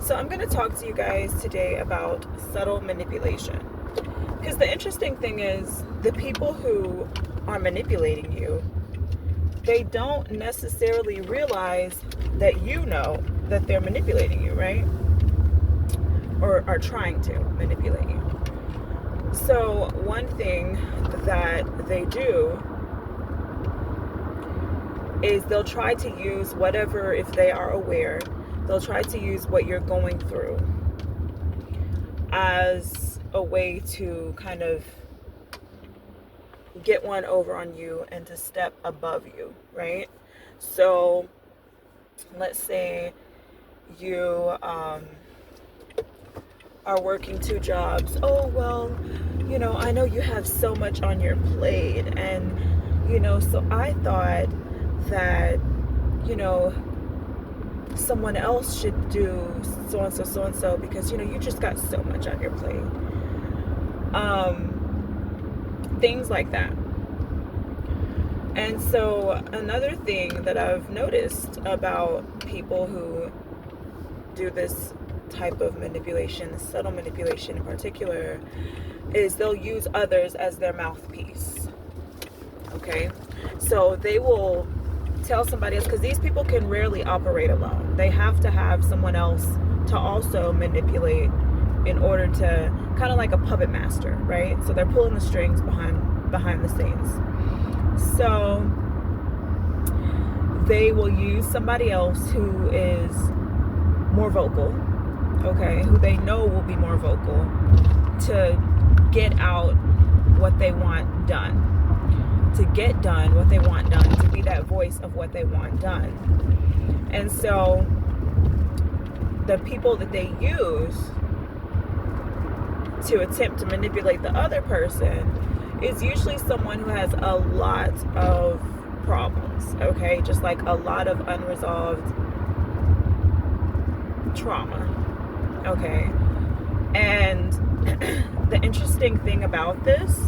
So I'm going to talk to you guys today about subtle manipulation. Because the interesting thing is, the people who are manipulating you, they don't necessarily realize that you know that they're manipulating you, right? Or are trying to manipulate you. So one thing that they do is they'll try to use whatever, if they are aware, they'll try to use what you're going through as a way to kind of get one over on you and to step above you, right? So let's say you are working 2 jobs. Oh, well, I know you have so much on your plate, and so I thought that someone else should do so and so because you just got so much on your plate. Things like that. And so another thing that I've noticed about people who do this type of manipulation, subtle manipulation in particular, is they'll use others as their mouthpiece. Okay? So they will tell somebody else, because these people can rarely operate alone. They have to have someone else to also manipulate in order to, kind of like a puppet master, right? So they're pulling the strings behind the scenes. So they will use somebody else who is more vocal, okay, who they know will be more vocal, to get out what they want done, to get done what they want done, to be that voice of what they want done. And so the people that they use to attempt to manipulate the other person is usually someone who has a lot of problems, okay? Just like a lot of unresolved trauma, okay? And the interesting thing about this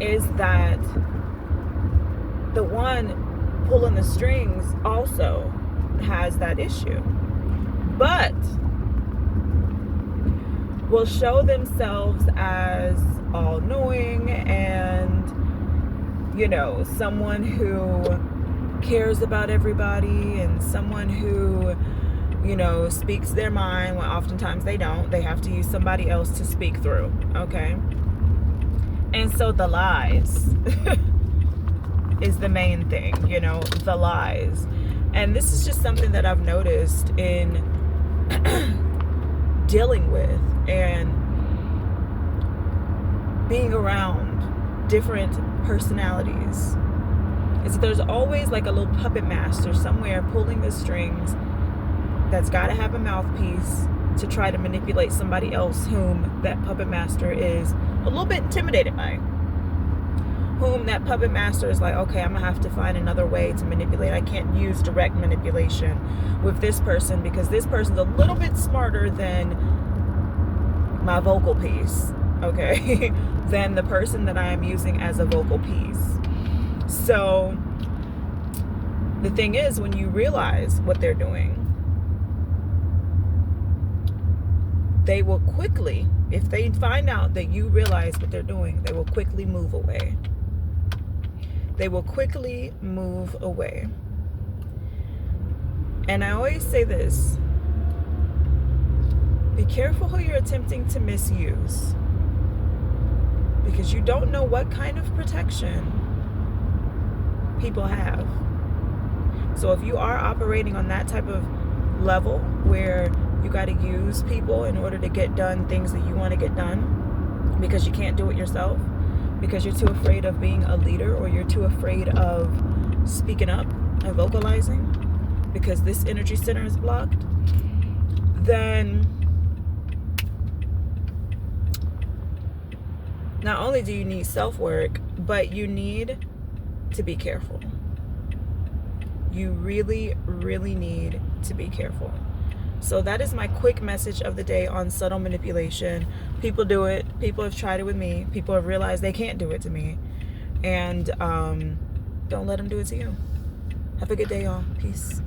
is that the one pulling the strings also has that issue, but will show themselves as all-knowing and someone who cares about everybody, and someone who speaks their mind when oftentimes they don't. They have to use somebody else to speak through, okay? And so the lies is the main thing, the lies. And this is just something that I've noticed in dealing with and being around different personalities, is that there's always like a little puppet master somewhere pulling the strings that's got to have a mouthpiece to try to manipulate somebody else whom that puppet master is a little bit intimidated by, whom that puppet master is like, okay, I'm gonna have to find another way to manipulate. I can't use direct manipulation with this person because this person's a little bit smarter than my vocal piece, okay, than the person that I am using as a vocal piece. So the thing is, when you realize what they're doing, they will quickly, if they find out that you realize what they're doing, they will quickly move away. They will quickly move away. And I always say this: be careful who you're attempting to misuse, because you don't know what kind of protection people have. So if you are operating on that type of level where you got to use people in order to get done things that you want to get done because you can't do it yourself, because you're too afraid of being a leader, or you're too afraid of speaking up and vocalizing because this energy center is blocked, then not only do you need self-work, but you need to be careful. You really, really need to be careful. So that is my quick message of the day on subtle manipulation. People do it. People have tried it with me. People have realized they can't do it to me. And don't let them do it to you. Have a good day, y'all. Peace.